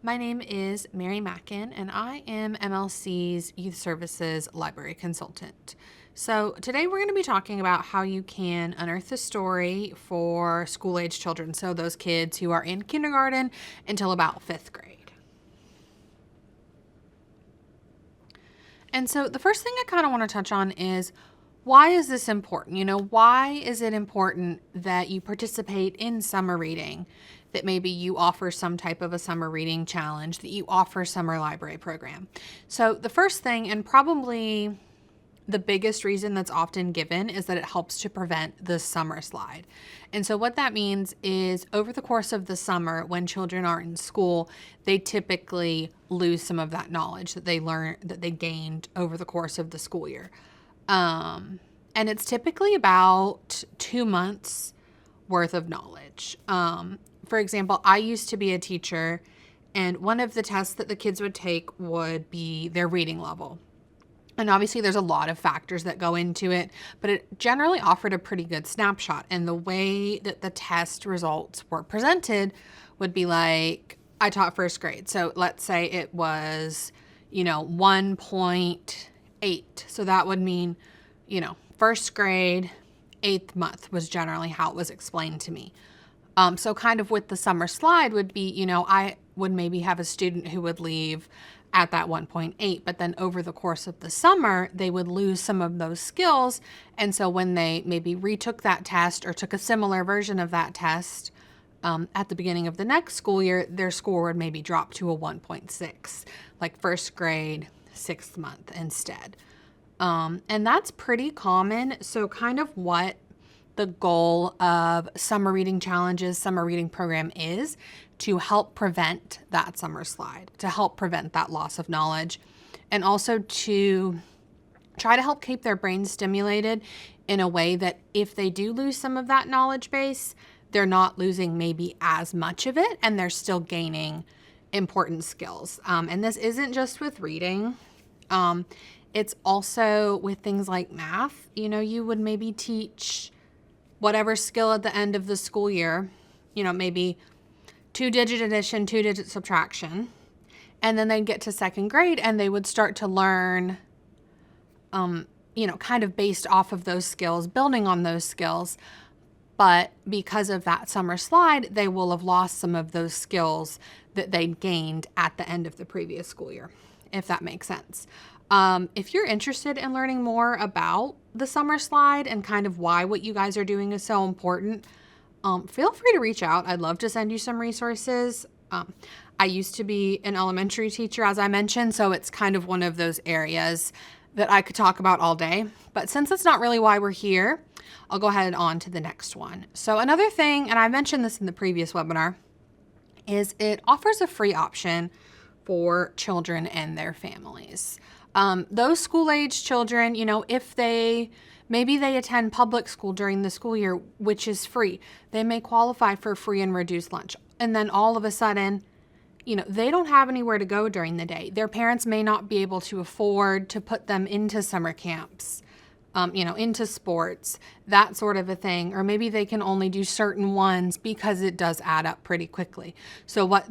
My name is Mary Mackin, and I am MLC's Youth Services Library Consultant. So today we're going to be talking about how you can unearth a story for school-age children, so those kids who are in kindergarten until about 5th grade. And so the first thing I kind of want to touch on is, why is this important? Why is it important that you participate in summer reading, that maybe you offer some type of a summer reading challenge, that you offer summer library program? So the first thing, and probably the biggest reason that's often given, is that it helps to prevent the summer slide. And so what that means is, over the course of the summer, when children are in school, they typically lose some of that knowledge that they learned, that they gained over the course of the school year. And it's typically about 2 months worth of knowledge. For example, I used to be a teacher, and one of the tests that the kids would take would be their reading level. And obviously there's a lot of factors that go into it, but it generally offered a pretty good snapshot. And the way that the test results were presented would be like, I taught first grade. So let's say it was, 1.8. So that would mean, first grade, 8th month was generally how it was explained to me. So kind of with the summer slide would be, I would maybe have a student who would leave at that 1.8, but then over the course of the summer, they would lose some of those skills. And so when they maybe retook that test or took a similar version of that test at the beginning of the next school year, their score would maybe drop to a 1.6, like first grade, 6th month instead. And that's pretty common. So kind of what the goal of summer reading challenges, summer reading program is to help prevent that summer slide, to help prevent that loss of knowledge, and also to try to help keep their brains stimulated in a way that if they do lose some of that knowledge base, they're not losing maybe as much of it, and they're still gaining important skills. And this isn't just with reading. It's also with things like math. You would maybe teach whatever skill at the end of the school year, maybe 2-digit addition, 2-digit subtraction. And then they'd get to 2nd grade and they would start to learn, kind of based off of those skills, building on those skills. But because of that summer slide, they will have lost some of those skills that they'd gained at the end of the previous school year, if that makes sense. If you're interested in learning more about the summer slide and kind of why what you guys are doing is so important, feel free to reach out. I'd love to send you some resources. I used to be an elementary teacher, as I mentioned, so it's kind of one of those areas that I could talk about all day. But since that's not really why we're here, I'll go ahead on to the next one. So another thing, and I mentioned this in the previous webinar, is it offers a free option for children and their families. Those school-age children, if maybe they attend public school during the school year, which is free, they may qualify for free and reduced lunch. And then all of a sudden, they don't have anywhere to go during the day. Their parents may not be able to afford to put them into summer camps, into sports, that sort of a thing. Or maybe they can only do certain ones because it does add up pretty quickly. So what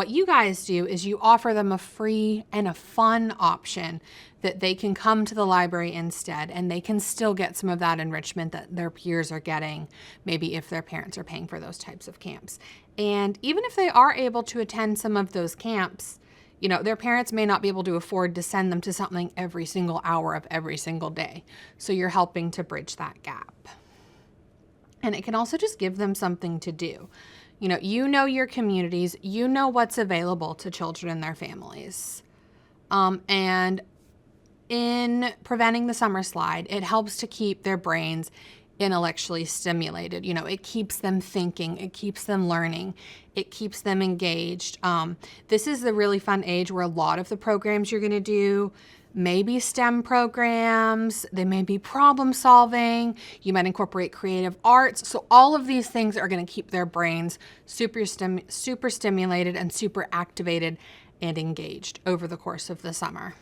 you guys do is you offer them a free and a fun option that they can come to the library instead, and they can still get some of that enrichment that their peers are getting, maybe if their parents are paying for those types of camps. And even if they are able to attend some of those camps, their parents may not be able to afford to send them to something every single hour of every single day. So you're helping to bridge that gap. And it can also just give them something to do. Your communities, what's available to children and their families. And in preventing the summer slide, it helps to keep their brains intellectually stimulated. It keeps them thinking, it keeps them learning, it keeps them engaged. This is the really fun age where a lot of the programs you're going to do maybe STEM programs, they may be problem solving, you might incorporate creative arts. So all of these things are going to keep their brains super stimulated and super activated and engaged over the course of the summer.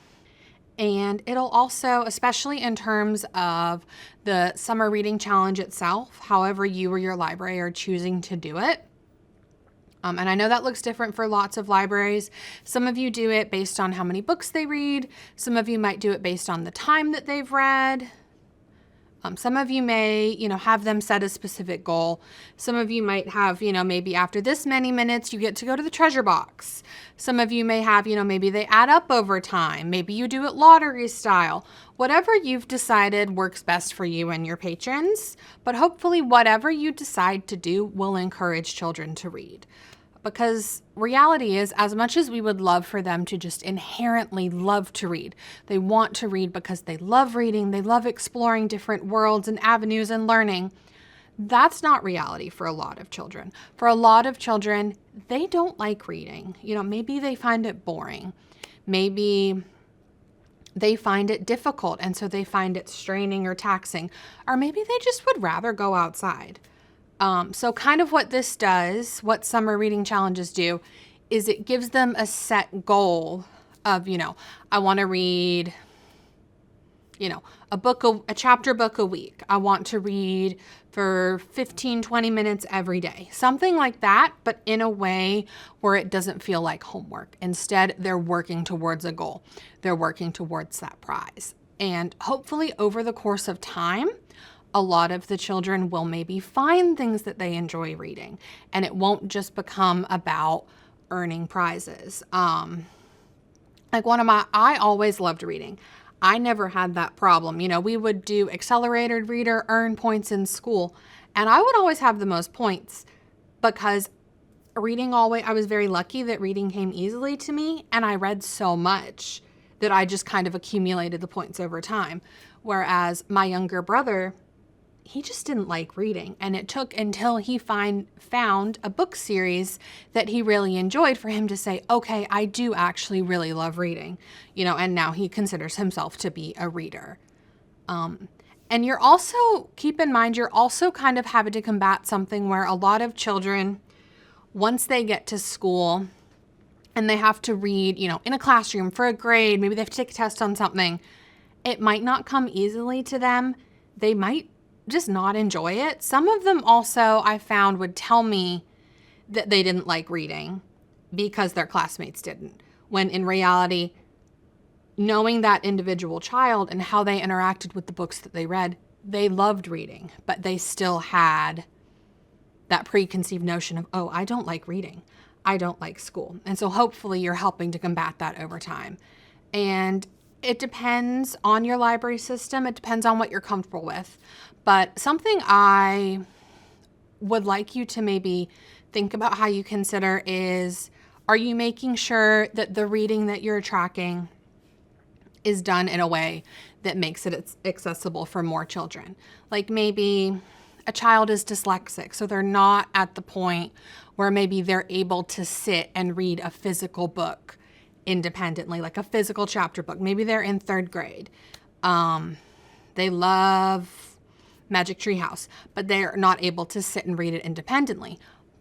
And it'll also, especially in terms of the summer reading challenge itself, however you or your library are choosing to do it, And I know that looks different for lots of libraries. Some of you do it based on how many books they read. Some of you might do it based on the time that they've read. Some of you may, have them set a specific goal. Some of you might have, maybe after this many minutes, you get to go to the treasure box. Some of you may have, maybe they add up over time. Maybe you do it lottery style. Whatever you've decided works best for you and your patrons. But hopefully whatever you decide to do will encourage children to read. Because reality is, as much as we would love for them to just inherently love to read, they want to read because they love reading, they love exploring different worlds and avenues and learning. That's not reality for a lot of children. For a lot of children, they don't like reading. Maybe they find it boring. Maybe they find it difficult, and so they find it straining or taxing. Or maybe they just would rather go outside. So kind of what this does, what summer reading challenges do, is it gives them a set goal of, I want to read, a chapter book a week. I want to read for 15, 20 minutes every day. Something like that, but in a way where it doesn't feel like homework. Instead, they're working towards a goal. They're working towards that prize. And hopefully over the course of time, a lot of the children will maybe find things that they enjoy reading, and it won't just become about earning prizes. I always loved reading. I never had that problem. We would do accelerated reader, earn points in school, and I would always have the most points because I was very lucky that reading came easily to me, and I read so much that I just kind of accumulated the points over time. Whereas my younger brother, he just didn't like reading, and it took until he found a book series that he really enjoyed for him to say, okay, I do actually really love reading, and now he considers himself to be a reader. And keep in mind, you're also kind of having to combat something where a lot of children, once they get to school and they have to read, in a classroom for a grade, maybe they have to take a test on something, it might not come easily to them. They might just not enjoy it. Some of them also, I found, would tell me that they didn't like reading because their classmates didn't. When in reality, knowing that individual child and how they interacted with the books that they read, they loved reading, but they still had that preconceived notion of, oh, I don't like reading. I don't like school. And so hopefully you're helping to combat that over time. And it depends on your library system. It depends on what you're comfortable with. But something I would like you to maybe think about how you consider is, are you making sure that the reading that you're tracking is done in a way that makes it accessible for more children? Like maybe a child is dyslexic, so they're not at the point where maybe they're able to sit and read a physical book independently, like a physical chapter book. Maybe they're in 3rd grade. They love Magic Tree House, but they're not able to sit and read it independently.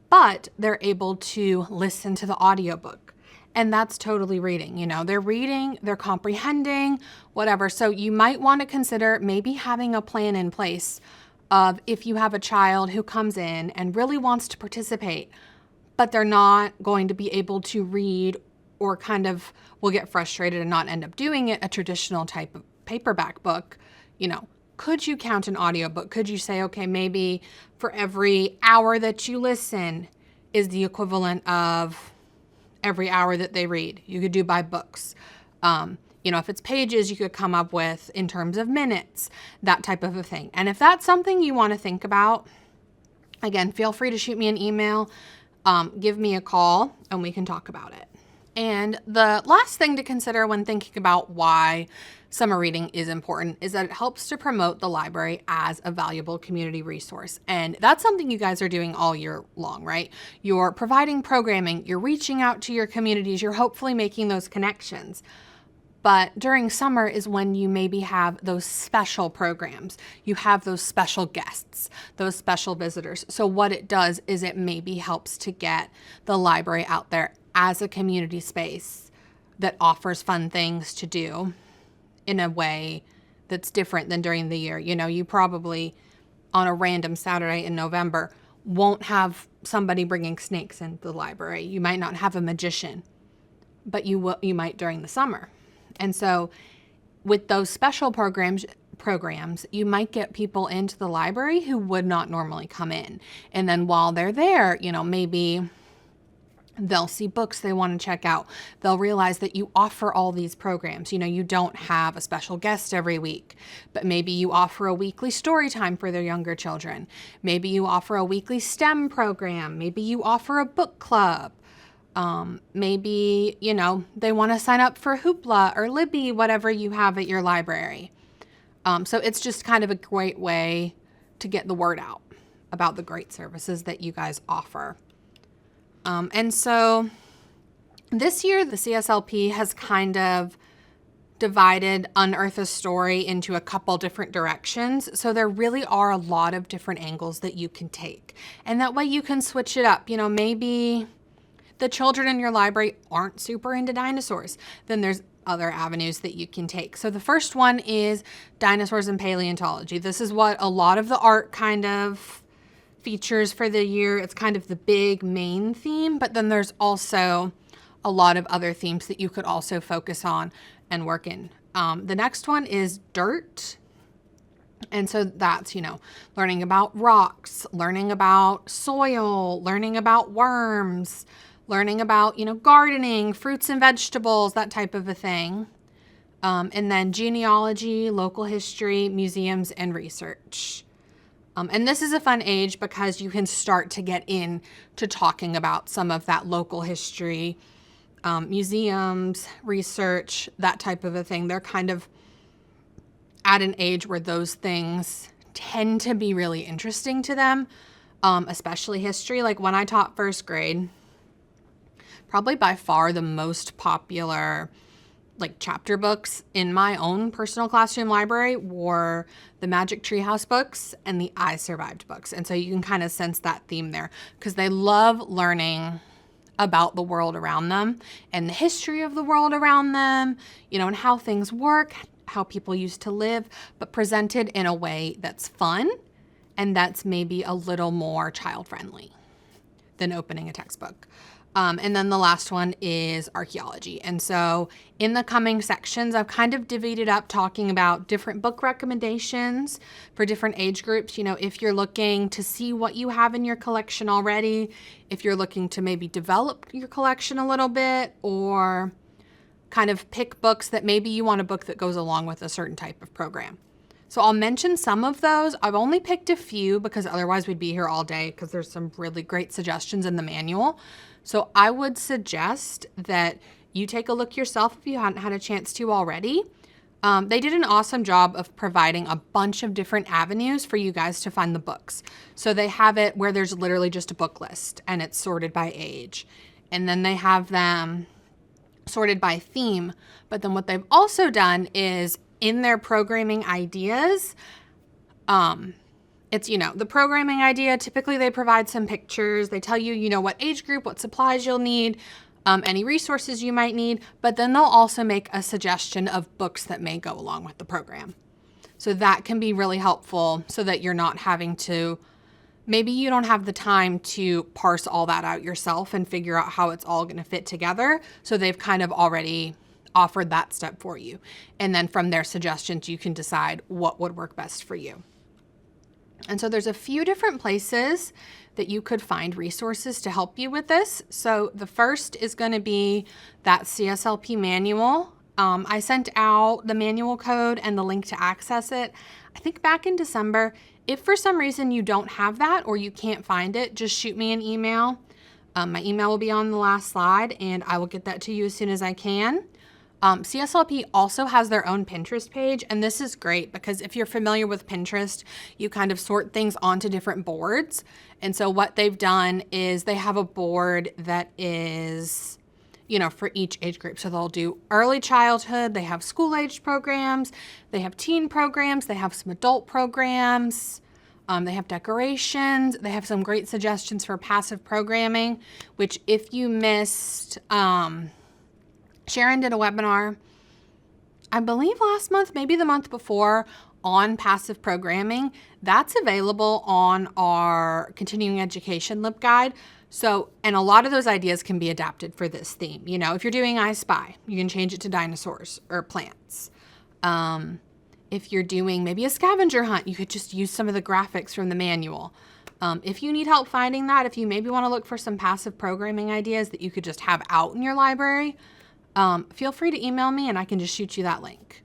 But they're able to listen to the audiobook. And that's totally reading. They're reading, they're comprehending, whatever. So you might want to consider maybe having a plan in place of, if you have a child who comes in and really wants to participate, but they're not going to be able to read, or kind of will get frustrated and not end up doing it, a traditional type of paperback book, could you count an audiobook? Could you say, okay, maybe for every hour that you listen is the equivalent of every hour that they read? You could do by books. If it's pages, you could come up with in terms of minutes, that type of a thing. And if that's something you want to think about, again, feel free to shoot me an email, give me a call, and we can talk about it. And the last thing to consider when thinking about why summer reading is important is that it helps to promote the library as a valuable community resource. And that's something you guys are doing all year long, right? You're providing programming, you're reaching out to your communities, you're hopefully making those connections. But during summer is when you maybe have those special programs. You have those special guests, those special visitors. So what it does is it maybe helps to get the library out there as a community space that offers fun things to do in a way that's different than during the year. You probably on a random Saturday in November won't have somebody bringing snakes into the library. You might not have a magician, but you might during the summer. And so with those special programs, you might get people into the library who would not normally come in. And then while they're there, maybe they'll see books they want to check out. They'll realize that you offer all these programs. You don't have a special guest every week, but maybe you offer a weekly story time for their younger children. Maybe you offer a weekly STEM program. Maybe you offer a book club. Maybe, they want to sign up for Hoopla or Libby, whatever you have at your library. So it's just kind of a great way to get the word out about the great services that you guys offer. And so this year, the CSLP has kind of divided Unearth a Story into a couple different directions. So there really are a lot of different angles that you can take. And that way you can switch it up. Maybe the children in your library aren't super into dinosaurs. Then there's other avenues that you can take. So the first one is dinosaurs and paleontology. This is what a lot of the art kind of features for the year. It's kind of the big main theme, but then there's also a lot of other themes that you could also focus on and work in. The next one is dirt. And so that's, learning about rocks, learning about soil, learning about worms, learning about, gardening, fruits and vegetables, that type of a thing. And then genealogy, local history, museums, and research. And this is a fun age because you can start to get into talking about some of that local history, museums, research, that type of a thing. They're kind of at an age where those things tend to be really interesting to them, especially history. Like when I taught first grade, probably by far the most popular chapter books in my own personal classroom library were the Magic Treehouse books and the I Survived books. And so you can kind of sense that theme there because they love learning about the world around them and the history of the world around them, and how things work, how people used to live, but presented in a way that's fun and that's maybe a little more child-friendly than opening a textbook. And then the last one is archaeology. And so in the coming sections, I've kind of divided up talking about different book recommendations for different age groups. If you're looking to see what you have in your collection already, if you're looking to maybe develop your collection a little bit, or kind of pick books that maybe you want a book that goes along with a certain type of program. So I'll mention some of those. I've only picked a few because otherwise we'd be here all day because there's some really great suggestions in the manual. So I would suggest that you take a look yourself if you hadn't had a chance to already. They did an awesome job of providing a bunch of different avenues for you guys to find the books. So they have it where there's literally just a book list and it's sorted by age. And then they have them sorted by theme. But then what they've also done is in their programming ideas, it's, the programming idea, typically they provide some pictures. They tell you, what age group, what supplies you'll need, any resources you might need, but then they'll also make a suggestion of books that may go along with the program. So that can be really helpful so that you're not having to, maybe you don't have the time to parse all that out yourself and figure out how it's all going to fit together. So they've kind of already offered that step for you. And then from their suggestions, you can decide what would work best for you. And so there's a few different places that you could find resources to help you with this. So the first is going to be that CSLP manual. I sent out the manual code and the link to access it, I think back in December. If for some reason you don't have that or you can't find it, just shoot me an email. My email will be on the last slide and I will get that to you as soon as I can. CSLP also has their own Pinterest page, and this is great because if you're familiar with Pinterest, you kind of sort things onto different boards. And so what they've done is they have a board that is, for each age group. So they'll do early childhood, they have school-age programs, they have teen programs, they have some adult programs, they have decorations, they have some great suggestions for passive programming, which if you missed, Sharon did a webinar, I believe last month, maybe the month before, on passive programming, that's available on our continuing education LibGuide. So, and a lot of those ideas can be adapted for this theme. You know, if you're doing I Spy, you can change it to dinosaurs or plants. If you're doing maybe a scavenger hunt, you could just use some of the graphics from the manual. If you need help finding that, if you maybe want to look for some passive programming ideas that you could just have out in your library, feel free to email me and I can just shoot you that link.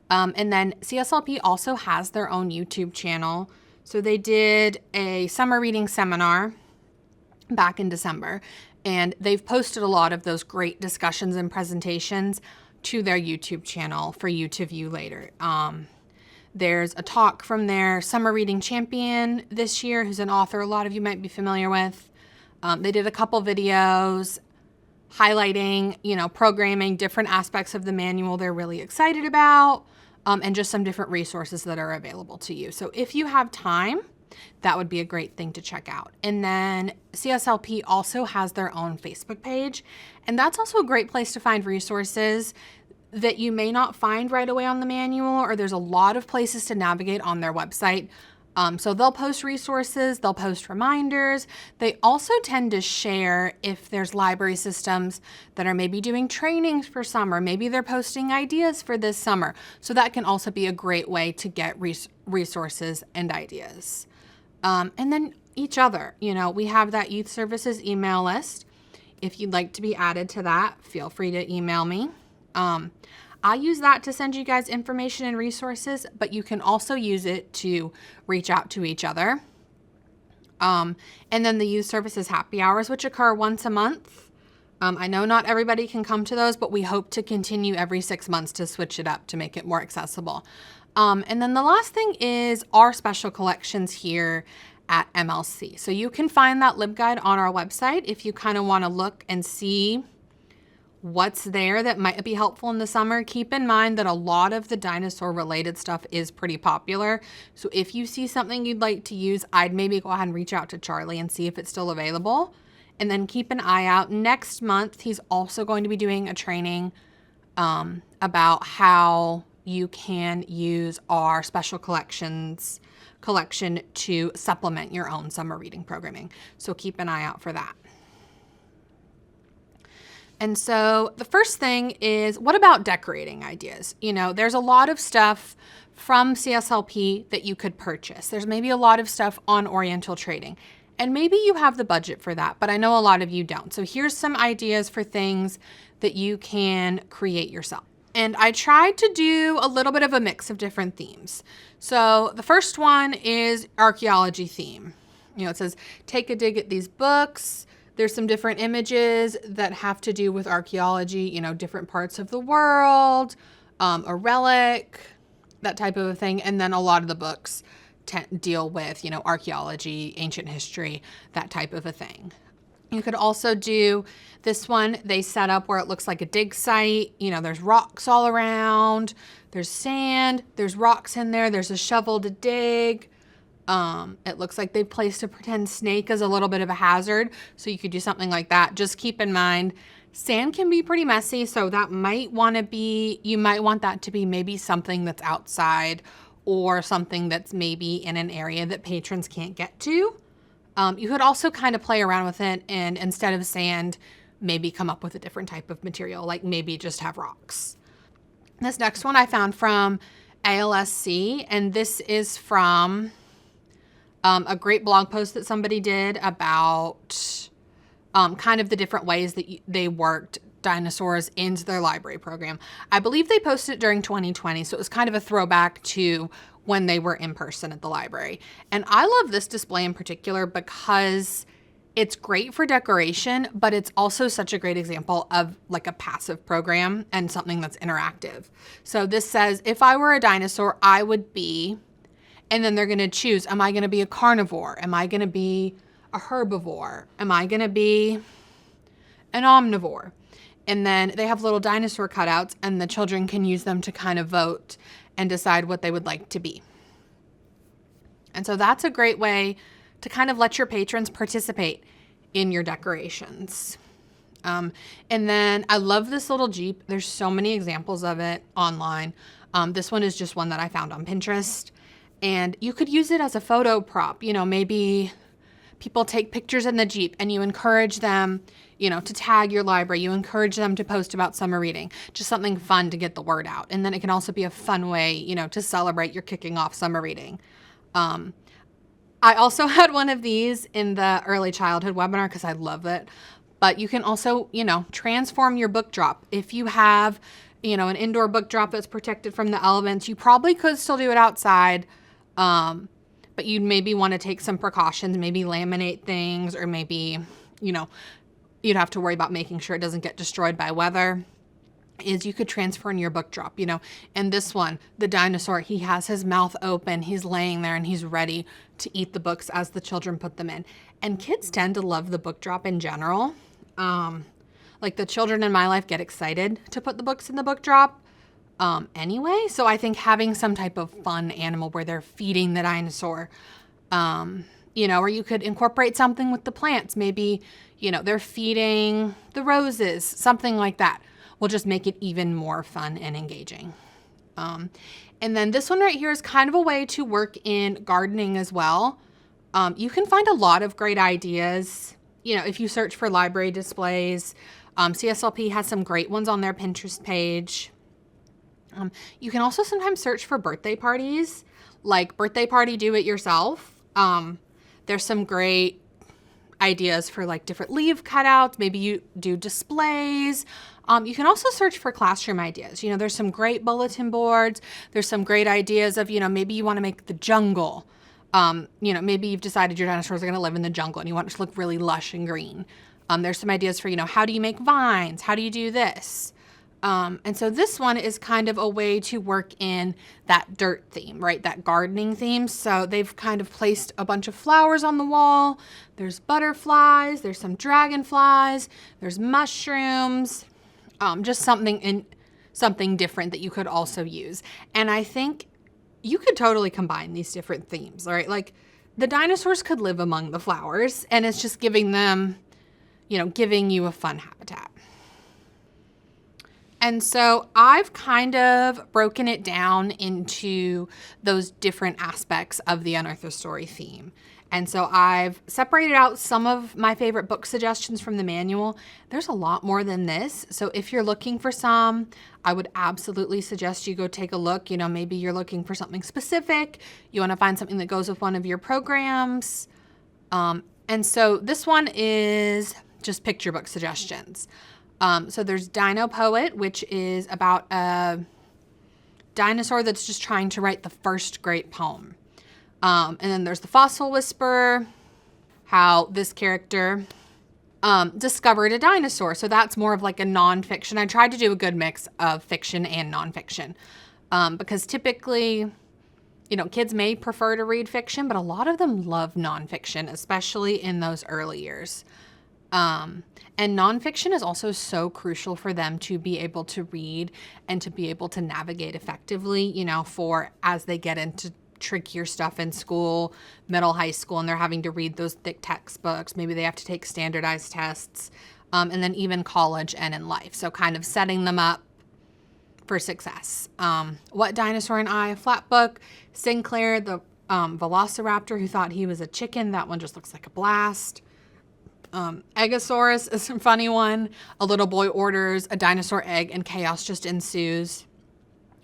And then CSLP also has their own YouTube channel. So they did a summer reading seminar back in December, and they've posted a lot of those great discussions and presentations to their YouTube channel for you to view later. There's a talk from their summer reading champion this year, who's an author a lot of you might be familiar with. They did a couple videos highlighting, you know, programming, different aspects of the manual they're really excited about, and just some different resources that are available to you. So if you have time, that would be a great thing to check out. And then CSLP also has their own Facebook page, and that's also a great place to find resources that you may not find right away on the manual, or there's a lot of places to navigate on their website. So they'll post resources, they'll post reminders. They also tend to share if there's library systems that are maybe doing trainings for summer. Maybe they're posting ideas for this summer. So that can also be a great way to get resources and ideas. And then each other, you know, we have that youth services email list. If you'd like to be added to that, feel free to email me. I use that to send you guys information and resources, but you can also use it to reach out to each other. And then the youth services happy hours, which occur once a month. I know not everybody can come to those, but we hope to continue every 6 months to switch it up to make it more accessible. And then the last thing is our special collections here at MLC. So you can find that LibGuide on our website if you kind of want to look and see what's there that might be helpful in the summer. Keep in mind that a lot of the dinosaur related stuff is pretty popular. So if you see something you'd like to use, I'd maybe go ahead and reach out to Charlie and see if it's still available. And then keep an eye out. Next month, he's also going to be doing a training about how you can use our special collection to supplement your own summer reading programming. So keep an eye out for that. And so the first thing is, what about decorating ideas? You know, there's a lot of stuff from CSLP that you could purchase. There's maybe a lot of stuff on Oriental Trading, and maybe you have the budget for that, but I know a lot of you don't. So here's some ideas for things that you can create yourself. And I tried to do a little bit of a mix of different themes. So the first one is archaeology theme. You know, it says, take a dig at these books. There's some different images that have to do with archaeology, you know, different parts of the world, a relic, that type of a thing. And then a lot of the books deal with, you know, archaeology, ancient history, that type of a thing. You could also do this one. They set up where it looks like a dig site. You know, there's rocks all around. There's sand. There's rocks in there. There's a shovel to dig. It looks like they've placed a pretend snake as a little bit of a hazard. So you could do something like that. Just keep in mind, sand can be pretty messy. So that might want to be, you might want that to be maybe something that's outside or something that's maybe in an area that patrons can't get to. You could also kind of play around with it and instead of sand, maybe come up with a different type of material, like maybe just have rocks. This next one I found from ALSC, and this is from a great blog post that somebody did about kind of the different ways that they worked dinosaurs into their library program. I believe they posted it during 2020, so it was kind of a throwback to when they were in person at the library. And I love this display in particular because it's great for decoration, but it's also such a great example of like a passive program and something that's interactive. So this says, if I were a dinosaur, I would be, and then they're going to choose, am I going to be a carnivore? Am I going to be a herbivore? Am I going to be an omnivore? And then they have little dinosaur cutouts and the children can use them to kind of vote and decide what they would like to be. And so that's a great way to kind of let your patrons participate in your decorations. And then I love this little Jeep. There's so many examples of it online. This one is just one that I found on Pinterest. And you could use it as a photo prop. Maybe people take pictures in the Jeep and you encourage them, to tag your library. You encourage them to post about summer reading. Just something fun to get the word out. And then it can also be a fun way, to celebrate your kicking off summer reading. I also had one of these in the early childhood webinar because I love it. But you can also, transform your book drop. If you have, an indoor book drop that's protected from the elements, you probably could still do it outside. But you'd maybe want to take some precautions, maybe laminate things, or maybe, you'd have to worry about making sure it doesn't get destroyed by weather. Is you could transfer in your book drop, and this one, the dinosaur, he has his mouth open, he's laying there and he's ready to eat the books as the children put them in. And kids tend to love the book drop in general. Like the children in my life get excited to put the books in the book drop anyway. So I think having some type of fun animal where they're feeding the dinosaur, or you could incorporate something with the plants. Maybe, they're feeding the roses, something like that will just make it even more fun and engaging. And then this one right here is kind of a way to work in gardening as well. You can find a lot of great ideas, if you search for library displays. CSLP has some great ones on their Pinterest page. You can also sometimes search for birthday parties, like birthday party do it yourself. There's some great ideas for like different leaf cutouts. Maybe you do displays. You can also search for classroom ideas. There's some great bulletin boards. There's some great ideas of, maybe you want to make the jungle. Maybe you've decided your dinosaurs are going to live in the jungle and you want it to look really lush and green. There's some ideas for, how do you make vines? How do you do this? And so this one is kind of a way to work in that dirt theme, right? That gardening theme. So they've kind of placed a bunch of flowers on the wall. There's butterflies, there's some dragonflies, there's mushrooms, just something different that you could also use. And I think you could totally combine these different themes, right? Like the dinosaurs could live among the flowers and it's just giving them, giving you a fun habitat. And so I've kind of broken it down into those different aspects of the Unearth a Story theme. And so I've separated out some of my favorite book suggestions from the manual. There's a lot more than this. So if you're looking for some, I would absolutely suggest you go take a look. Maybe you're looking for something specific. You want to find something that goes with one of your programs. And so this one is just picture book suggestions. So there's Dino Poet, which is about a dinosaur that's just trying to write the first great poem. And then there's the Fossil Whisperer, how this character discovered a dinosaur. So that's more of like a nonfiction. I tried to do a good mix of fiction and nonfiction because typically, kids may prefer to read fiction, but a lot of them love nonfiction, especially in those early years. And nonfiction is also so crucial for them to be able to read and to be able to navigate effectively, for as they get into trickier stuff in school, middle, high school, and they're having to read those thick textbooks. Maybe they have to take standardized tests, and then even college and in life. So kind of setting them up for success. What Dinosaur and I, flat book. Sinclair, the velociraptor who thought he was a chicken. That one just looks like a blast. Eggosaurus is a funny one. A little boy orders a dinosaur egg and chaos just ensues.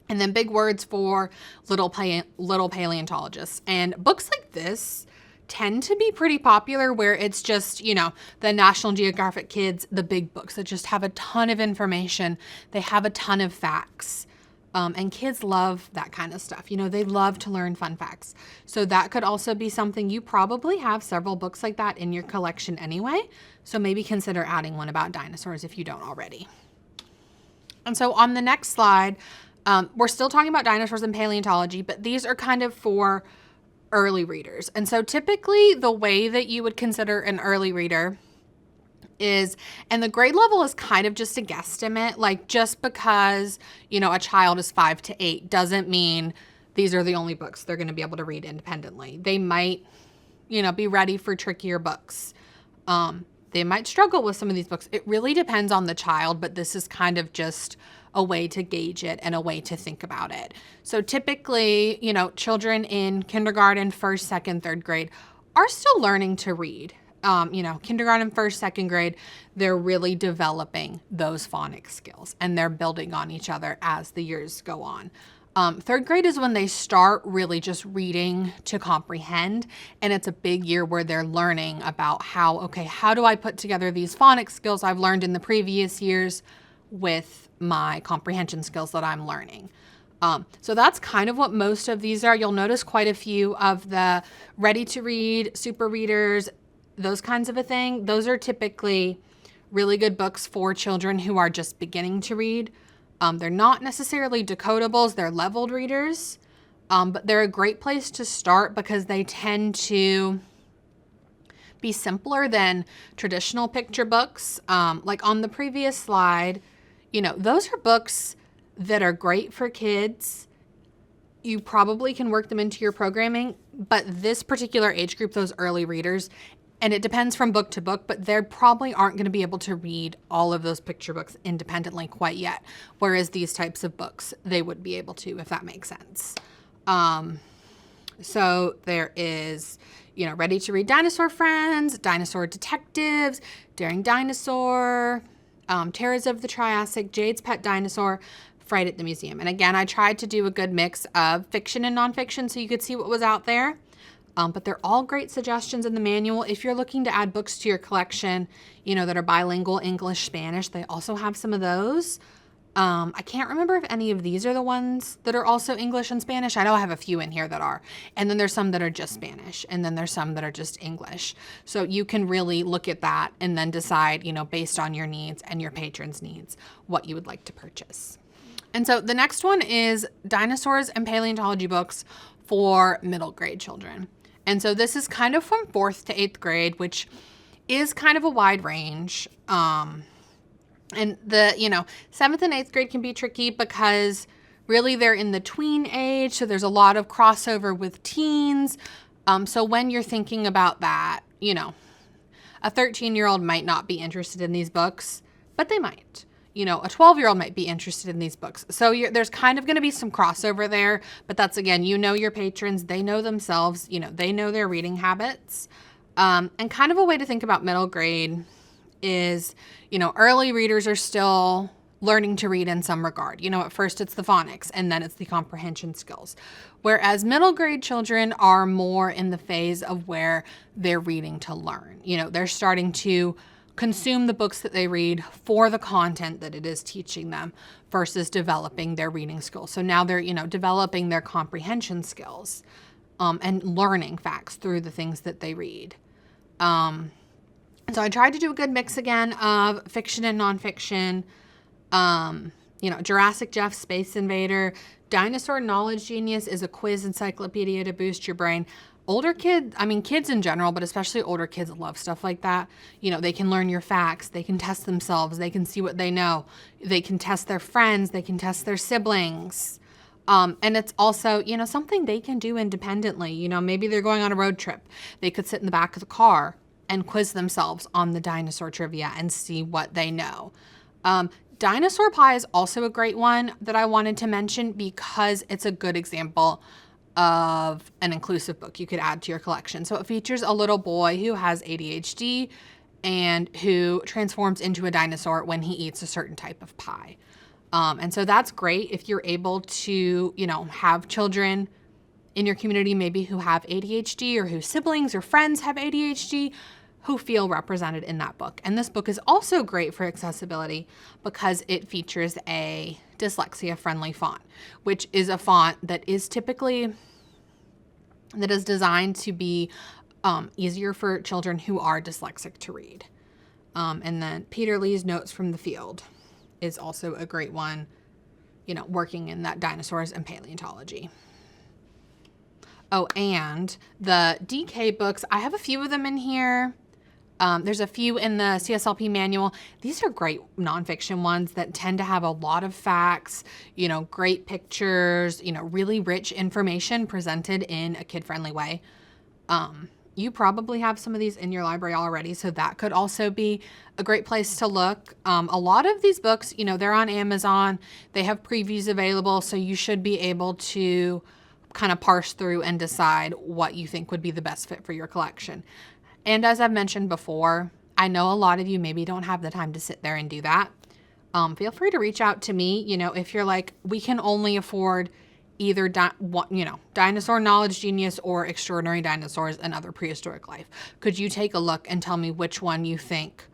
And then big words for little paleontologists. And books like this tend to be pretty popular where it's just, the National Geographic Kids, the big books that just have a ton of information. They have a ton of facts. And kids love that kind of stuff. They love to learn fun facts. So that could also be something. You probably have several books like that in your collection anyway. So maybe consider adding one about dinosaurs if you don't already. And so on the next slide, we're still talking about dinosaurs and paleontology, but these are kind of for early readers. And so typically the way that you would consider an early reader is, and the grade level is kind of just a guesstimate, like just because, a child is 5 to 8 doesn't mean these are the only books they're going to be able to read independently. They might, be ready for trickier books. They might struggle with some of these books. It really depends on the child, but this is kind of just a way to gauge it and a way to think about it. So typically, children in kindergarten, first, second, third grade are still learning to read. Kindergarten, first, second grade, they're really developing those phonics skills and they're building on each other as the years go on. Third grade is when they start really just reading to comprehend. And it's a big year where they're learning about how do I put together these phonics skills I've learned in the previous years with my comprehension skills that I'm learning. So that's kind of what most of these are. You'll notice quite a few of the ready to read, super readers, those kinds of a thing. Those are typically really good books for children who are just beginning to read. They're not necessarily decodables, they're leveled readers, but they're a great place to start because they tend to be simpler than traditional picture books. Like on the previous slide, those are books that are great for kids. You probably can work them into your programming, but this particular age group, those early readers, and it depends from book to book, but they probably aren't going to be able to read all of those picture books independently quite yet. Whereas these types of books, they would be able to, if that makes sense. So there is, Ready to Read Dinosaur Friends, Dinosaur Detectives, Daring Dinosaur, Terrors of the Triassic, Jade's Pet Dinosaur, Fright at the Museum. And again, I tried to do a good mix of fiction and nonfiction so you could see what was out there. But they're all great suggestions in the manual. If you're looking to add books to your collection, that are bilingual, English, Spanish, they also have some of those. I can't remember if any of these are the ones that are also English and Spanish. I know I have a few in here that are. And then there's some that are just Spanish. And then there's some that are just English. So you can really look at that and then decide, based on your needs and your patrons' needs, what you would like to purchase. And so the next one is Dinosaurs and Paleontology books for middle grade children. And so this is kind of from 4th to 8th grade, which is kind of a wide range. And the, 7th and 8th grade can be tricky because really they're in the tween age. So there's a lot of crossover with teens. So when you're thinking about that, a 13-year-old might not be interested in these books, but they might. A 12-year-old might be interested in these books. So there's kind of going to be some crossover there. But that's, again, your patrons. They know themselves. They know their reading habits. And kind of a way to think about middle grade is, early readers are still learning to read in some regard. At first it's the phonics and then it's the comprehension skills. Whereas middle grade children are more in the phase of where they're reading to learn. They're starting to consume the books that they read for the content that it is teaching them versus developing their reading skills. So now they're, developing their comprehension skills and learning facts through the things that they read. So I tried to do a good mix again of fiction and nonfiction. Jurassic Jeff, Space Invader, Dinosaur Knowledge Genius is a quiz encyclopedia to boost your brain. Kids in general, but especially older kids love stuff like that. They can learn your facts. They can test themselves. They can see what they know. They can test their friends. They can test their siblings. And it's also, something they can do independently. Maybe they're going on a road trip. They could sit in the back of the car and quiz themselves on the dinosaur trivia and see what they know. Dinosaur Pie is also a great one that I wanted to mention because it's a good example of an inclusive book you could add to your collection. So it features a little boy who has ADHD and who transforms into a dinosaur when he eats a certain type of pie. And so that's great if you're able to, have children in your community maybe who have ADHD or whose siblings or friends have ADHD who feel represented in that book. And this book is also great for accessibility because it features a dyslexia-friendly font, which is a font that is designed to be easier for children who are dyslexic to read. And then Peter Lee's Notes from the Field is also a great one, working in that dinosaurs and paleontology. Oh, and the DK books, I have a few of them in here. There's a few in the CSLP manual. These are great nonfiction ones that tend to have a lot of facts, great pictures, really rich information presented in a kid-friendly way. You probably have some of these in your library already, so that could also be a great place to look. A lot of these books, they're on Amazon. They have previews available, so you should be able to kind of parse through and decide what you think would be the best fit for your collection. And as I've mentioned before, I know a lot of you maybe don't have the time to sit there and do that. Feel free to reach out to me, if you're like, we can only afford either Dinosaur Knowledge Genius or Extraordinary Dinosaurs and Other Prehistoric Life. Could you take a look and tell me which one you think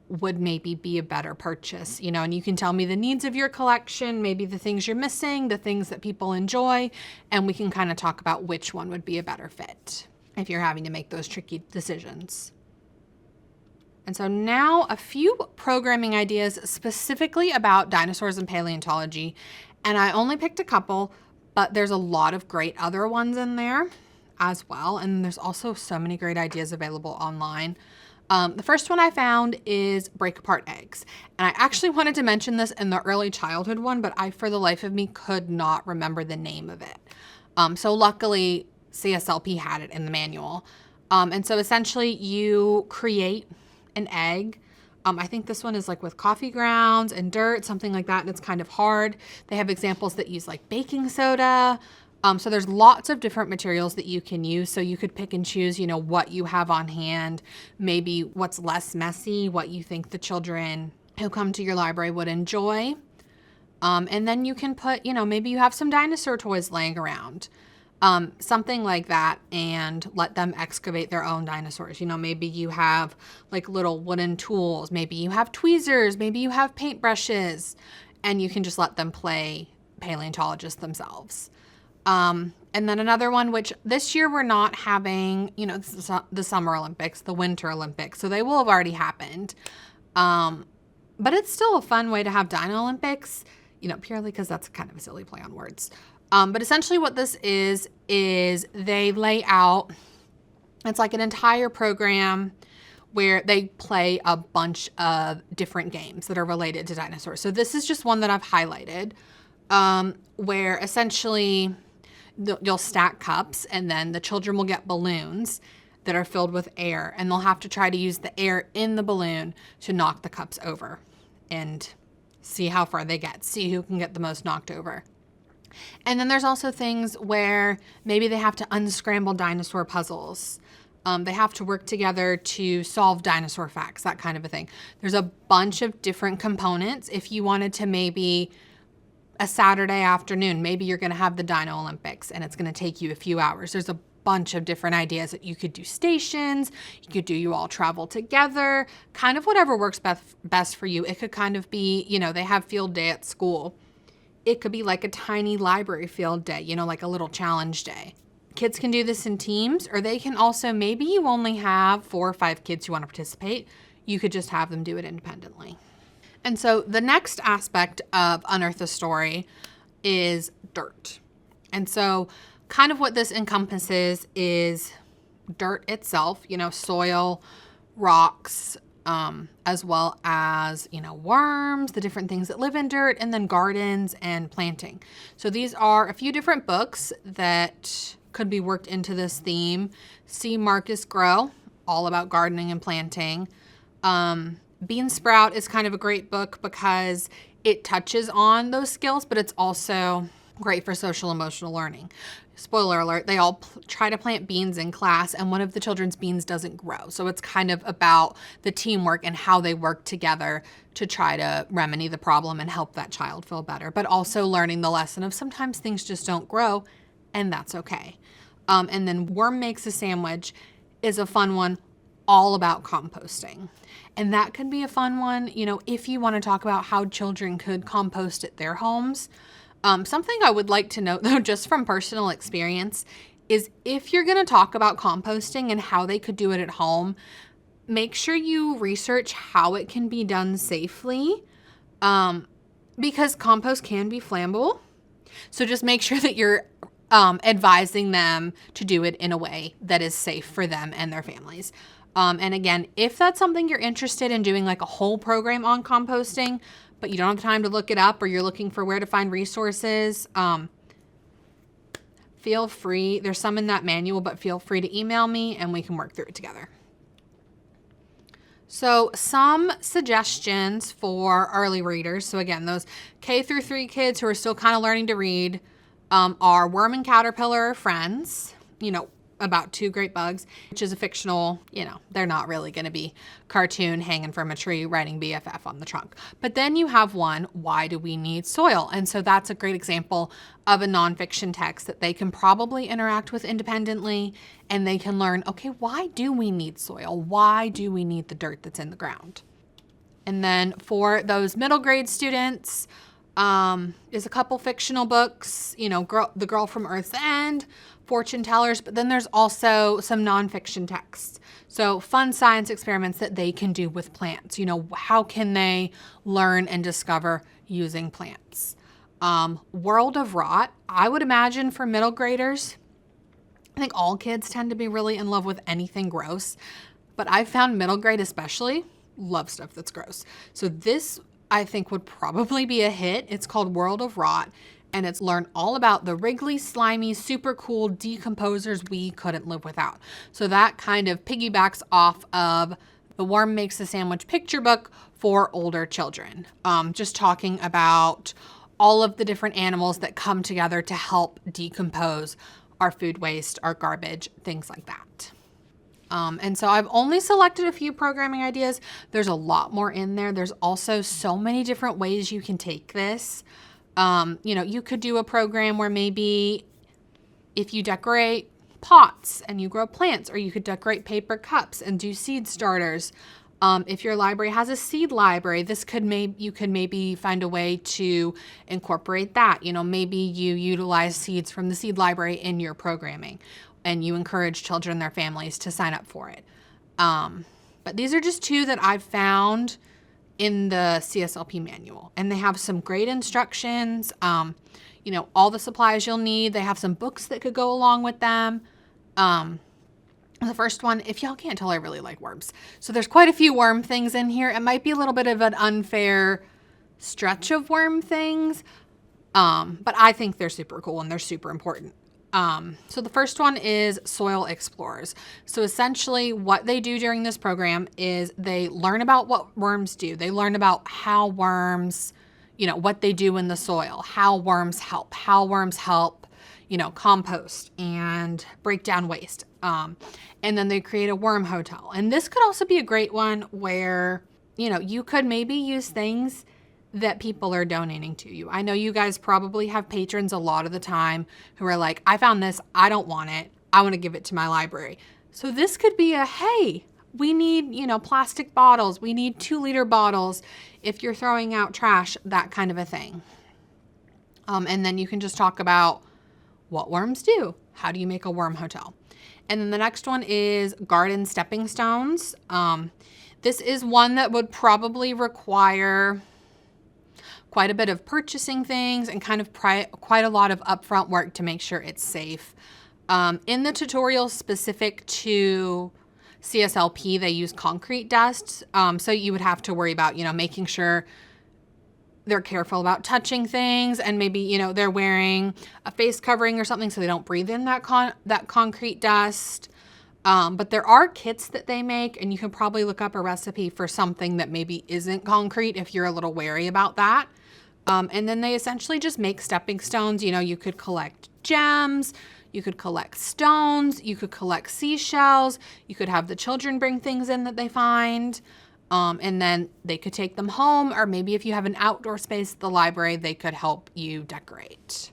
would maybe be a better purchase? And you can tell me the needs of your collection, maybe the things you're missing, the things that people enjoy, and we can kind of talk about which one would be a better fit if you're having to make those tricky decisions. And so now a few programming ideas specifically about dinosaurs and paleontology. And I only picked a couple, but there's a lot of great other ones in there as well. And there's also so many great ideas available online. The first one I found is break apart eggs. And I actually wanted to mention this in the early childhood one, but I, for the life of me, could not remember the name of it. So luckily, CSLP had it in the manual. And so essentially you create an egg. I think this one is like with coffee grounds and dirt, something like that, and it's kind of hard. They have examples that use like baking soda. So there's lots of different materials that you can use. So you could pick and choose, what you have on hand, maybe what's less messy, what you think the children who come to your library would enjoy. And then you can put, maybe you have some dinosaur toys laying around. Something like that, and let them excavate their own dinosaurs. Maybe you have like little wooden tools, maybe you have tweezers, maybe you have paintbrushes, and you can just let them play paleontologists themselves. And then another one, which this year we're not having, the Summer Olympics, the Winter Olympics, so they will have already happened. But it's still a fun way to have Dino Olympics, purely because that's kind of a silly play on words. But essentially what this is they lay out, it's like an entire program where they play a bunch of different games that are related to dinosaurs. So this is just one that I've highlighted, where essentially you'll stack cups and then the children will get balloons that are filled with air, and they'll have to try to use the air in the balloon to knock the cups over and see how far they get, see who can get the most knocked over. And then there's also things where maybe they have to unscramble dinosaur puzzles. They have to work together to solve dinosaur facts, that kind of a thing. There's a bunch of different components. If you wanted to maybe a Saturday afternoon, maybe you're going to have the Dino Olympics and it's going to take you a few hours. There's a bunch of different ideas that you could do stations, you all travel together, kind of whatever works best for you. It could kind of be, they have field day at school. It could be like a tiny library field day, like a little challenge day. Kids can do this in teams, or they can also, maybe you only have 4 or 5 kids who want to participate. You could just have them do it independently. And so the next aspect of Unearth a Story is dirt. And so kind of what this encompasses is dirt itself, soil, rocks, as well as, worms, the different things that live in dirt, and then gardens and planting. So these are a few different books that could be worked into this theme. See Marcus Grow, all about gardening and planting. Bean Sprout is kind of a great book because it touches on those skills, but it's also great for social emotional learning. Spoiler alert, they all try to plant beans in class and one of the children's beans doesn't grow. So it's kind of about the teamwork and how they work together to try to remedy the problem and help that child feel better, but also learning the lesson of sometimes things just don't grow and that's okay. And then Worm Makes a Sandwich is a fun one, all about composting. And that could be a fun one, if you want to talk about how children could compost at their homes. Something I would like to note, though, just from personal experience, is if you're going to talk about composting and how they could do it at home, make sure you research how it can be done safely, because compost can be flammable. So just make sure that you're advising them to do it in a way that is safe for them and their families. And again, if that's something you're interested in doing, like a whole program on composting, but you don't have time to look it up or you're looking for where to find resources, feel free. There's some in that manual, but feel free to email me and we can work through it together. So some suggestions for early readers. So again, those K through 3 kids who are still kind of learning to read are Worm and Caterpillar Friends, about 2 great bugs, which is a fictional, they're not really going to be cartoon hanging from a tree writing BFF on the trunk. But then you have one, Why Do We Need Soil? And so that's a great example of a nonfiction text that they can probably interact with independently, and they can learn, okay, why do we need soil? Why do we need the dirt that's in the ground? And then for those middle grade students, is a couple fictional books, The Girl from Earth's End, Fortune Tellers, but then there's also some nonfiction texts. So fun science experiments that they can do with plants. How can they learn and discover using plants? World of Rot, I would imagine for middle graders, I think all kids tend to be really in love with anything gross, but I've found middle grade especially love stuff that's gross. So this I think would probably be a hit. It's called World of Rot, and it's learn all about the wriggly, slimy, super cool decomposers we couldn't live without. So that kind of piggybacks off of the Worm Makes a Sandwich picture book for older children. Just talking about all of the different animals that come together to help decompose our food waste, our garbage, things like that. And so I've only selected a few programming ideas. There's a lot more in there. There's also so many different ways you can take this. You could do a program where maybe if you decorate pots and you grow plants, or you could decorate paper cups and do seed starters. If your library has a seed library, you could maybe find a way to incorporate that. Maybe you utilize seeds from the seed library in your programming, and you encourage children and their families to sign up for it. But these are just 2 that I've found in the CSLP manual, and they have some great instructions, all the supplies you'll need. They have some books that could go along with them. The first one, if y'all can't tell, I really like worms. So there's quite a few worm things in here. It might be a little bit of an unfair stretch of worm things, but I think they're super cool and they're super important. So the first one is Soil Explorers. So essentially what they do during this program is they learn about what worms do. They learn about how worms, what they do in the soil, how worms help, compost and break down waste. And then they create a worm hotel. And this could also be a great one where, you could maybe use things that people are donating to you. I know you guys probably have patrons a lot of the time who are like, I found this, I don't want it, I want to give it to my library. So this could be hey, we need, plastic bottles, we need 2-liter bottles if you're throwing out trash, that kind of a thing. And then you can just talk about what worms do. How do you make a worm hotel? And then the next one is Garden Stepping Stones. This is one that would probably require quite a bit of purchasing things and kind of quite a lot of upfront work to make sure it's safe. In the tutorial specific to CSLP, they use concrete dust. So you would have to worry about, making sure they're careful about touching things, and maybe, they're wearing a face covering or something so they don't breathe in that concrete dust. But there are kits that they make, and you can probably look up a recipe for something that maybe isn't concrete if you're a little wary about that. And then they essentially just make stepping stones. You could collect gems, you could collect stones, you could collect seashells, you could have the children bring things in that they find. And then they could take them home, or maybe if you have an outdoor space at the library, they could help you decorate.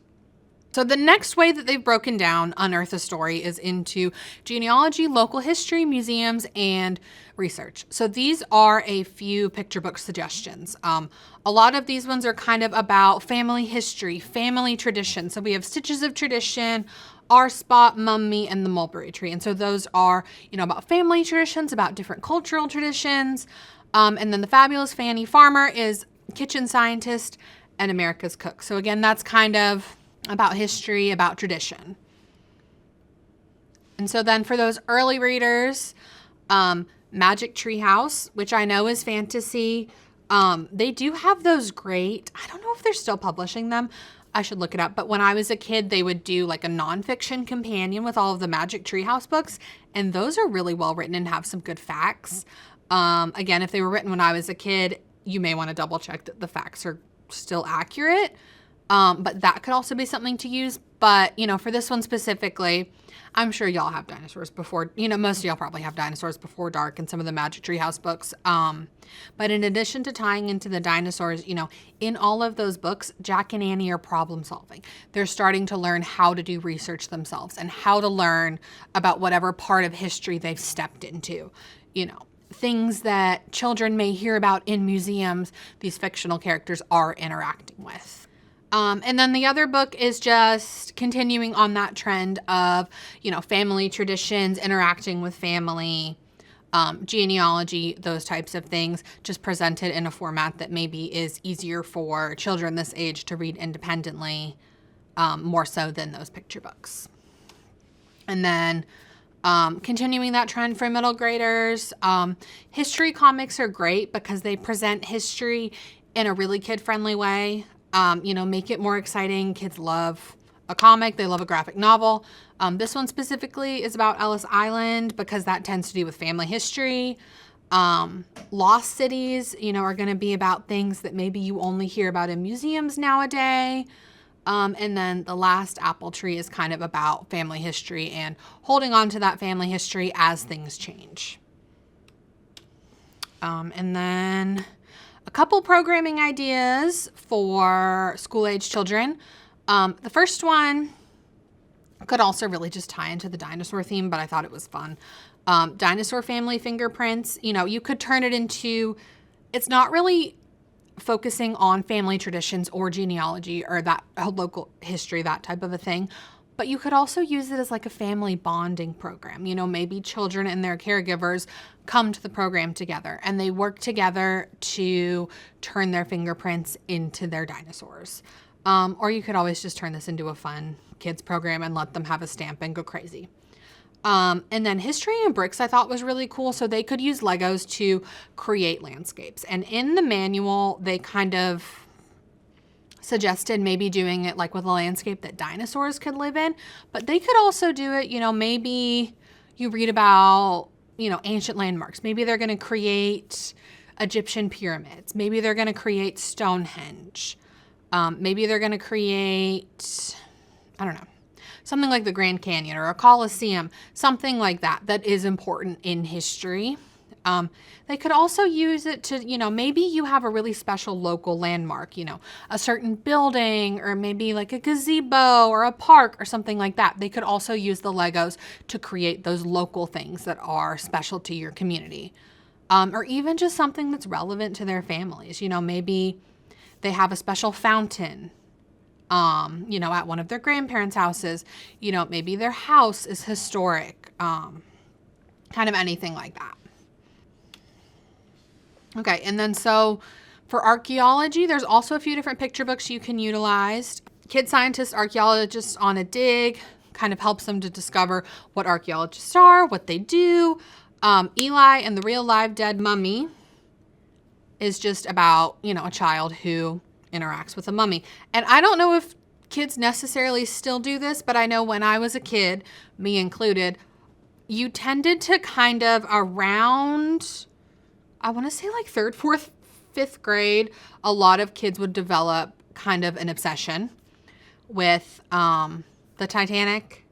So the next way that they've broken down Unearth a Story is into genealogy, local history, museums, and research. So these are a few picture book suggestions. A lot of these ones are kind of about family history, family tradition. So we have Stitches of Tradition, Our Spot, Mummy, and the Mulberry Tree. And so those are, about family traditions, about different cultural traditions. And then the Fabulous Fanny Farmer is Kitchen Scientist and America's Cook. So again, that's kind of about history, about tradition. And so then for those early readers, Magic Tree House, which I know is fantasy. They do have those great, I don't know if they're still publishing them, I should look it up. But when I was a kid, they would do like a nonfiction companion with all of the Magic Treehouse books. And those are really well written and have some good facts. Again, if they were written when I was a kid, you may want to double check that the facts are still accurate. But that could also be something to use. But, you know, for this one specifically, I'm sure y'all have dinosaurs before, you know, most of y'all probably have Dinosaurs Before Dark and some of the Magic Treehouse books. But in addition to tying into the dinosaurs, you know, in all of those books, Jack and Annie are problem solving. They're starting to learn how to do research themselves and how to learn about whatever part of history they've stepped into, you know. Things that children may hear about in museums, these fictional characters are interacting with. And then the other book is just continuing on that trend of, you know, family traditions, interacting with family, genealogy, those types of things, just presented in a format that maybe is easier for children this age to read independently, more so than those picture books. And then continuing that trend for middle graders, history comics are great because they present history in a really kid-friendly way. You know, make it more exciting. Kids love a comic. They love a graphic novel. This one specifically is about Ellis Island because that tends to do with family history. Lost cities, you know, are going to be about things that maybe you only hear about in museums nowadays. And then the last apple tree is kind of about family history and holding on to that family history as things change. And then a couple programming ideas for school-age children. The first one could also really just tie into the dinosaur theme, but I thought it was fun. Dinosaur family fingerprints, you know, you could turn it into, it's not really focusing on family traditions or genealogy or that local history, that type of a thing. But you could also use it as like a family bonding program. You know, maybe children and their caregivers come to the program together and they work together to turn their fingerprints into their dinosaurs. Or you could always just turn this into a fun kids program and let them have a stamp and go crazy. And then history and bricks I thought was really cool. So they could use Legos to create landscapes. And in the manual, they kind of suggested maybe doing it like with a landscape that dinosaurs could live in, but they could also do it, you know, maybe you read about, you know, ancient landmarks. Maybe they're going to create Egyptian pyramids. Maybe they're going to create Stonehenge. Maybe they're going to create, I don't know, something like the Grand Canyon or a Colosseum, something like that, that is important in history. They could also use it to, you know, maybe you have a really special local landmark, you know, a certain building or maybe like a gazebo or a park or something like that. They could also use the Legos to create those local things that are special to your community. Or even just something that's relevant to their families. You know, maybe they have a special fountain, you know, at one of their grandparents' houses. You know, maybe their house is historic, kind of anything like that. Okay, and then so for archaeology, there's also a few different picture books you can utilize. Kid scientists, archaeologists on a dig kind of helps them to discover what archaeologists are, what they do. Eli and the Real Live Dead Mummy is just about, you know, a child who interacts with a mummy. And I don't know if kids necessarily still do this, but I know when I was a kid, me included, you tended to kind of around, I want to say like 3rd, 4th, 5th grade, a lot of kids would develop kind of an obsession with the Titanic,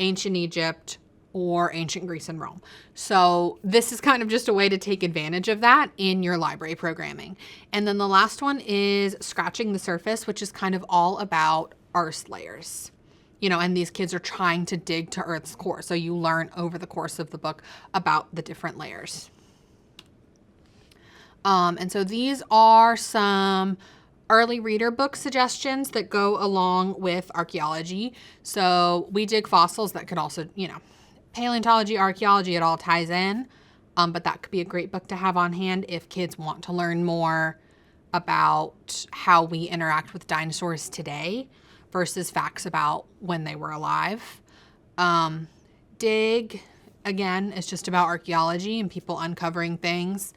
ancient Egypt, or ancient Greece and Rome. So this is kind of just a way to take advantage of that in your library programming. And then the last one is Scratching the Surface, which is kind of all about Earth's layers. You know, and these kids are trying to dig to Earth's core. So you learn over the course of the book about the different layers. And so these are some early reader book suggestions that go along with archaeology. So we dig fossils. That could also, you know, paleontology, archaeology, it all ties in. But that could be a great book to have on hand if kids want to learn more about how we interact with dinosaurs today versus facts about when they were alive. Dig, again, is just about archaeology and people uncovering things.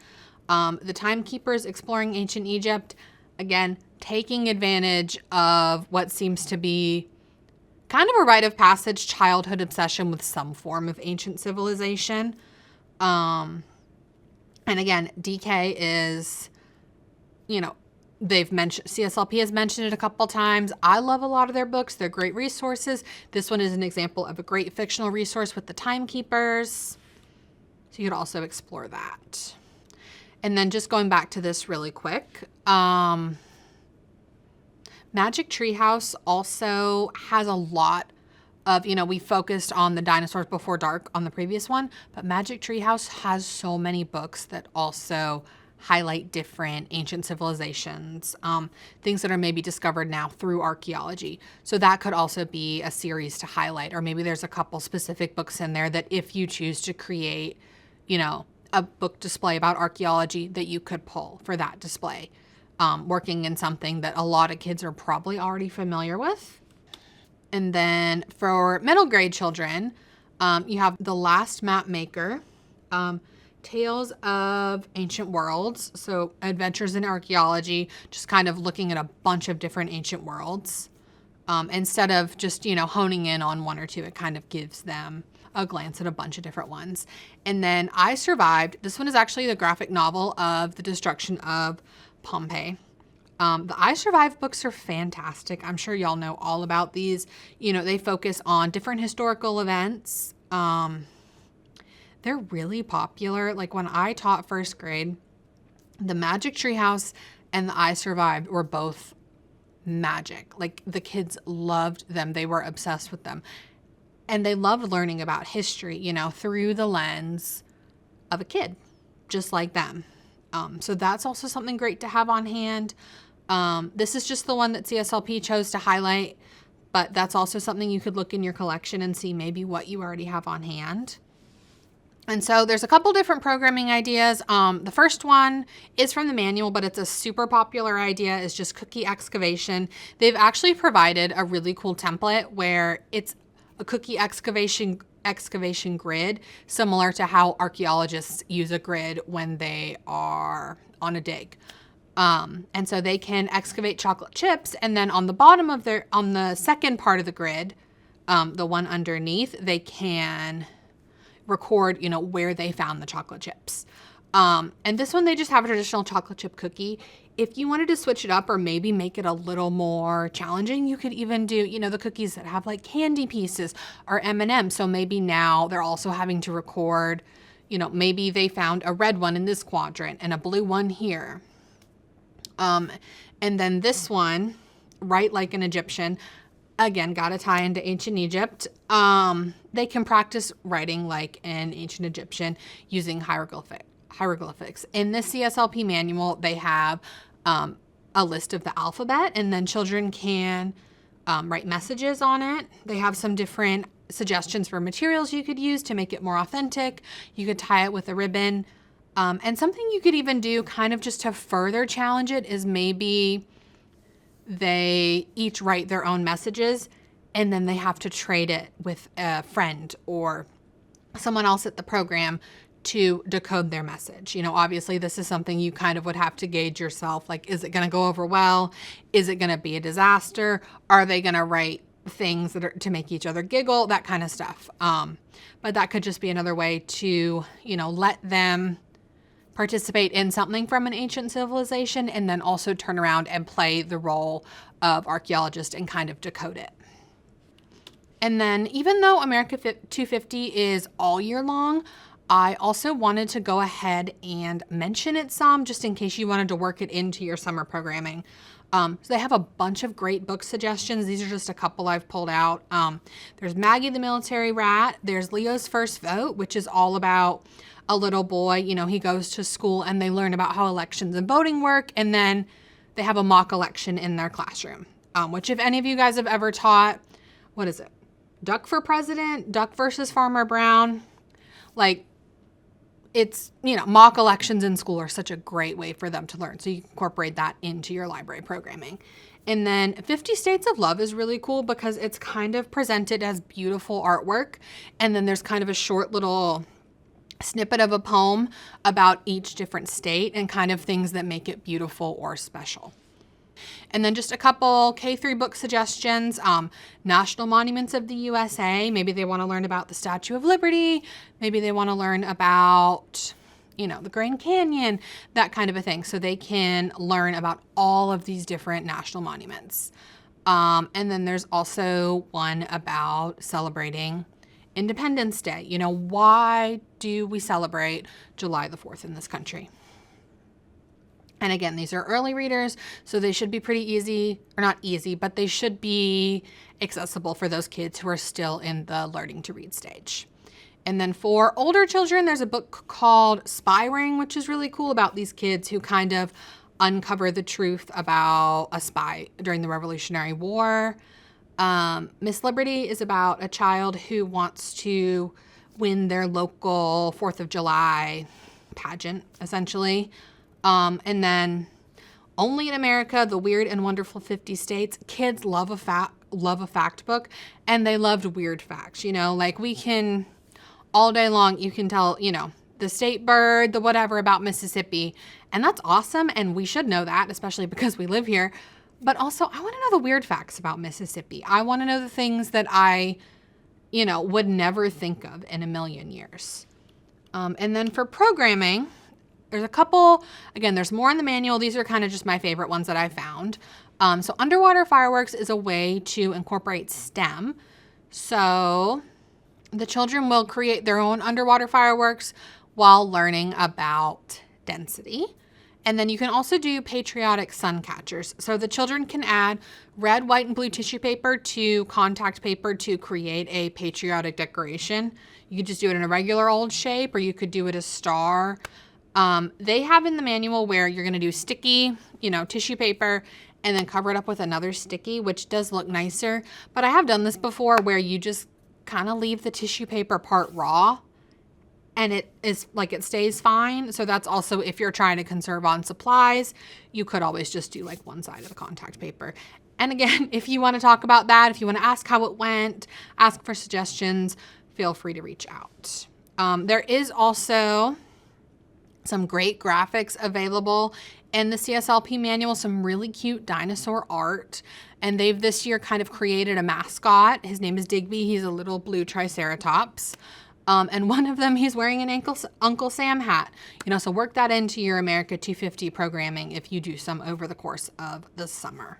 The Timekeepers Exploring Ancient Egypt, Again, taking advantage of what seems to be kind of a rite of passage childhood obsession with some form of ancient civilization. And again, DK is, they've mentioned, CSLP has mentioned it a couple times. I love a lot of their books. They're great resources. This one is an example of a great fictional resource with the timekeepers. So you could also explore that. And then just going back to this really quick, Magic Treehouse also has a lot of, we focused on the Dinosaurs Before Dark on the previous one, but Magic Treehouse has so many books that also highlight different ancient civilizations, things that are maybe discovered now through archaeology. So that could also be a series to highlight, or maybe there's a couple specific books in there that if you choose to create, a book display about archaeology that you could pull for that display. Working in something that a lot of kids are probably already familiar with. And then for middle grade children, you have The Last Map Maker, Tales of Ancient Worlds, so Adventures in Archaeology, just kind of looking at a bunch of different ancient worlds. Instead of just, honing in on one or two, it kind of gives them a glance at a bunch of different ones. And then I Survived. This one is actually the graphic novel of the destruction of Pompeii. The I Survived books are fantastic. I'm sure y'all know all about these. They focus on different historical events. They're really popular. Like when I taught first grade, the Magic Treehouse and the I Survived were both magic. Like the kids loved them. They were obsessed with them. And they loved learning about history, through the lens of a kid, just like them. So that's also something great to have on hand. This is just the one that CSLP chose to highlight, but that's also something you could look in your collection and see maybe what you already have on hand. And so there's a couple different programming ideas. The first one is from the manual, but it's a super popular idea. It's just cookie excavation. They've actually provided a really cool template where it's a cookie excavation grid, similar to how archaeologists use a grid when they are on a dig. And so they can excavate chocolate chips, and then on the bottom of on the second part of the grid, the one underneath, they can record, where they found the chocolate chips. And this one, they just have a traditional chocolate chip cookie. If you wanted to switch it up or maybe make it a little more challenging, you could even do, the cookies that have like candy pieces or M&M. So maybe now they're also having to record, maybe they found a red one in this quadrant and a blue one here. And then this one, Write Like an Egyptian, again, got to tie into ancient Egypt. They can practice writing like an ancient Egyptian using hieroglyphics. In this CSLP manual, they have a list of the alphabet, and then children can write messages on it. They have some different suggestions for materials you could use to make it more authentic. You could tie it with a ribbon. And something you could even do kind of just to further challenge it is maybe they each write their own messages and then they have to trade it with a friend or someone else at the program to decode their message. Obviously this is something you kind of would have to gauge yourself. Like, is it going to go over well? Is it going to be a disaster? Are they going to write things that are to make each other giggle? That kind of stuff. But that could just be another way to, let them participate in something from an ancient civilization and then also turn around and play the role of archaeologist and kind of decode it. And then even though America 250 is all year long, I also wanted to go ahead and mention it some just in case you wanted to work it into your summer programming. So they have a bunch of great book suggestions. These are just a couple I've pulled out. There's Maggie the Military Rat. There's Leo's First Vote, which is all about a little boy. He goes to school and they learn about how elections and voting work. And then they have a mock election in their classroom, which if any of you guys have ever taught, what is it? Duck for President, Duck versus Farmer Brown. Like, it's, mock elections in school are such a great way for them to learn. So you can incorporate that into your library programming. And then 50 States of Love is really cool because it's kind of presented as beautiful artwork. And then there's kind of a short little snippet of a poem about each different state and kind of things that make it beautiful or special. And then just a couple K-3 book suggestions. National Monuments of the USA. Maybe they want to learn about the Statue of Liberty. Maybe they want to learn about, the Grand Canyon, that kind of a thing. So they can learn about all of these different national monuments. And then there's also one about celebrating Independence Day. Why do we celebrate July the 4th in this country? And again, these are early readers, so they should be pretty easy, or not easy, but they should be accessible for those kids who are still in the learning to read stage. And then for older children, there's a book called Spy Ring, which is really cool, about these kids who kind of uncover the truth about a spy during the Revolutionary War. Miss Liberty is about a child who wants to win their local 4th of July pageant, essentially. And then Only in America, The Weird and Wonderful 50 States. Kids love a fact book, and they loved weird facts. We can, all day long, you can tell, the state bird, the whatever about Mississippi. And that's awesome. And we should know that, especially because we live here. But also, I want to know the weird facts about Mississippi. I want to know the things that I, would never think of in a million years. And then for programming, there's a couple, again, there's more in the manual. These are kind of just my favorite ones that I found. So underwater fireworks is a way to incorporate STEM. So the children will create their own underwater fireworks while learning about density. And then you can also do patriotic sun catchers. So the children can add red, white, and blue tissue paper to contact paper to create a patriotic decoration. You could just do it in a regular old shape, or you could do it a star. They have in the manual where you're going to do sticky, tissue paper, and then cover it up with another sticky, which does look nicer. But I have done this before where you just kind of leave the tissue paper part raw, and it stays fine. So that's also, if you're trying to conserve on supplies, you could always just do one side of the contact paper. And again, if you want to talk about that, if you want to ask how it went, ask for suggestions, feel free to reach out. There is also some great graphics available in the CSLP manual, some really cute dinosaur art. And they've this year kind of created a mascot. His name is Digby. He's a little blue triceratops. And one of them, he's wearing an Uncle Sam hat. So work that into your America 250 programming if you do some over the course of the summer.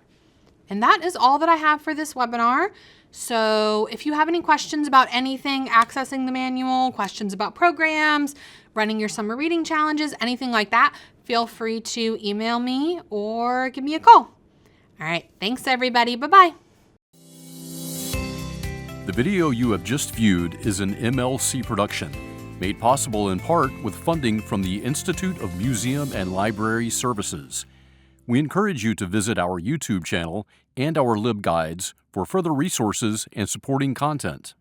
And that is all that I have for this webinar. So if you have any questions about anything, accessing the manual, questions about programs, running your summer reading challenges, anything like that, feel free to email me or give me a call. All right. Thanks, everybody. Bye-bye. The video you have just viewed is an MLC production, made possible in part with funding from the Institute of Museum and Library Services. We encourage you to visit our YouTube channel and our LibGuides for further resources and supporting content.